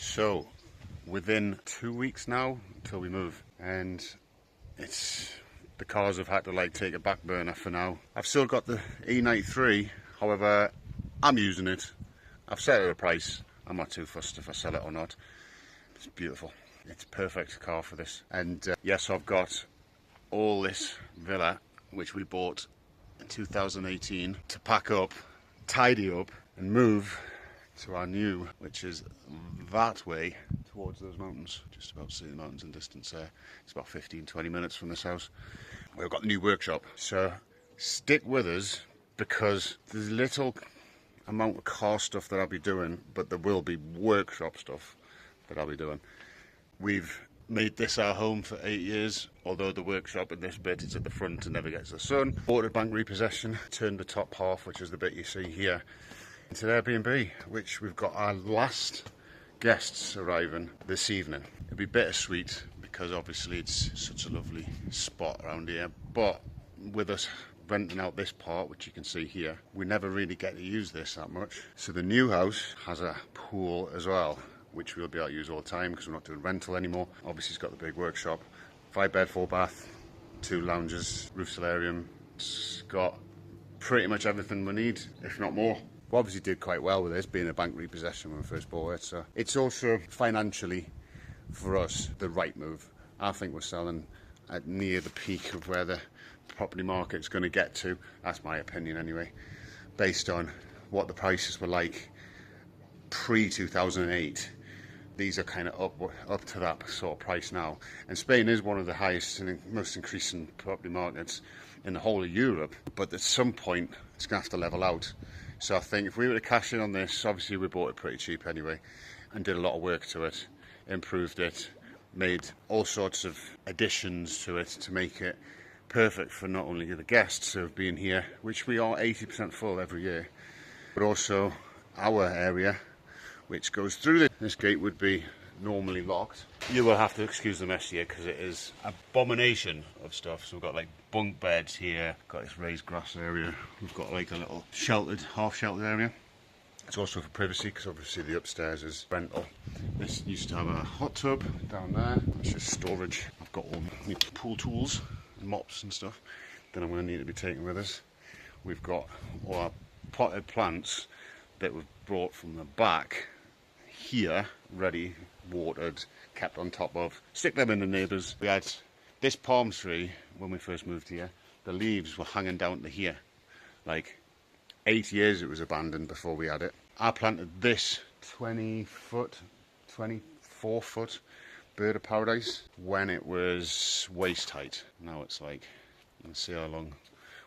So, within 2 weeks now until we move, and the cars have had to take a back burner for now. I've still got the E93, however, I'm using it. I've set it a price. I'm not too fussed if I sell it or not. It's beautiful. It's a perfect car for this. And yes, I've got all this villa, which we bought in 2018, to pack up, tidy up, and move to our new, which is that way towards those mountains. Just about to see the mountains in distance there. It's about 15-20 minutes from this house. We've got the new workshop, so stick with us because there's little amount of car stuff that I'll be doing, but there will be workshop stuff that I'll be doing. We've made this our home for 8 years, although the workshop in this bit is at the front and never gets the sun. Bought a bank repossession, turned the top half, which is the bit you see here, into an Airbnb, which we've got our last guests arriving this evening. It'll be bittersweet because obviously it's such a lovely spot around here, but with us renting out this part, which you can see here, we never really get to use this that much. So the new house has a pool as well, which we'll be able to use all the time because we're not doing rental anymore. Obviously it's got the big workshop, 5-bed, 4-bath, 2 lounges, roof solarium. It's got pretty much everything we need, if not more. We obviously did quite well with this, being a bank repossession when we first bought it, so it's also financially, for us, the right move. I think we're selling at near the peak of where the property market's going to get to. That's my opinion anyway, based on what the prices were like pre-2008. These are kind of up to that sort of price now. And Spain is one of the highest and most increasing property markets in the whole of Europe, but at some point it's going to have to level out. So I think if we were to cash in on this, obviously we bought it pretty cheap anyway, and did a lot of work to it, improved it, made all sorts of additions to it to make it perfect for not only the guests who have been here, which we are 80% full every year, but also our area, which goes through this gate would be normally locked. You will have to excuse the mess here because it is an abomination of stuff. So we've got bunk beds here, got this raised grass area, we've got a little sheltered, half sheltered area. It's also for privacy because obviously the upstairs is rental. This used to have a hot tub down there, it's just storage. I've got all my pool tools and mops and stuff that I'm going to need to be taking with us. We've got all our potted plants that we've brought from the back here, ready, watered, kept on top of. Stick them in the neighbours. We had this palm tree when we first moved here. The leaves were hanging down to here. 8 years it was abandoned before we had it. I planted this 24 foot bird of paradise when it was waist height. Now it's you can see how long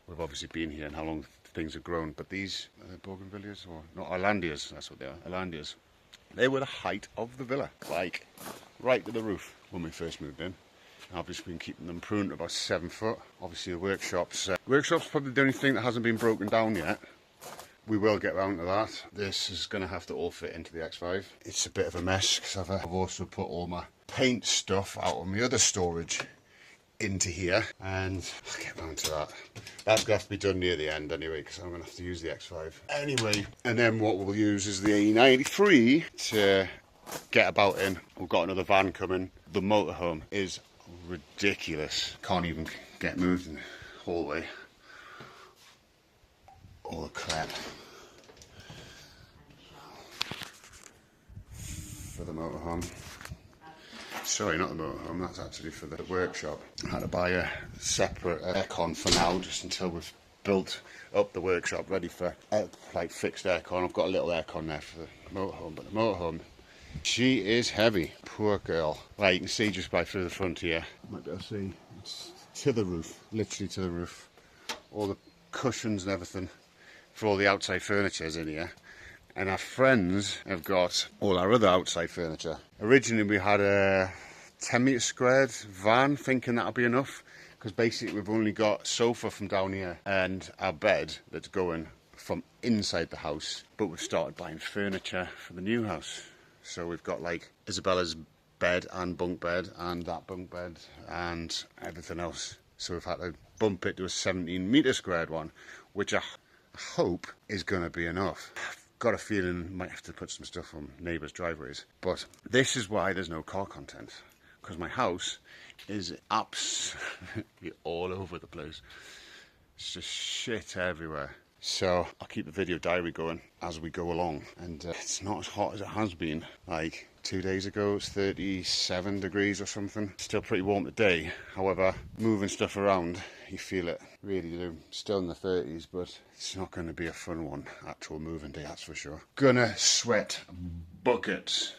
we've obviously been here and how long things have grown. But these are bougainvilleas, or not, Islandias, that's what they are, Islandias. They were the height of the villa, right to the roof when we first moved in. Obviously we've been keeping them pruned to about 7 foot. Obviously the workshop's probably the only thing that hasn't been broken down yet. We will get round to that. This is going to have to all fit into the X5. It's a bit of a mess because I've also put all my paint stuff out of my other storage into here, and I'll get round to that. That's going to have to be done near the end anyway because I'm going to have to use the X5 anyway. And then what we'll use is the E93 to get about in. We've got another van coming. The motorhome is ridiculous. Can't even get moved in the hallway. All the crap for the motorhome. Sorry, not the motorhome, that's actually for the workshop. I had to buy a separate aircon for now, just until we've built up the workshop ready for fixed aircon. I've got a little aircon there for the motorhome, but the motorhome, she is heavy, poor girl. You can see just by through the front here. Might be able to see, it's to the roof, literally to the roof. All the cushions and everything for all the outside furniture is in here. And our friends have got all our other outside furniture. Originally we had a 10 metre squared van, thinking that'll be enough, because basically we've only got sofa from down here and our bed that's going from inside the house. But we've started buying furniture for the new house. So we've got Isabella's bed and bunk bed and that bunk bed and everything else. So we've had to bump it to a 17 metre squared one, which I hope is going to be enough. got a feeling I might have to put some stuff on neighbours' driveways. But this is why there's no car content, because my house is absolutely all over the place. It's just shit everywhere. So I'll keep the video diary going as we go along. And it's not as hot as it has been. Like 2 days ago, it's 37 degrees or something. Still pretty warm today. However, moving stuff around, you feel it. Really do. Still in the 30s, but it's not going to be a fun one. Actual moving day, that's for sure. Gonna sweat buckets.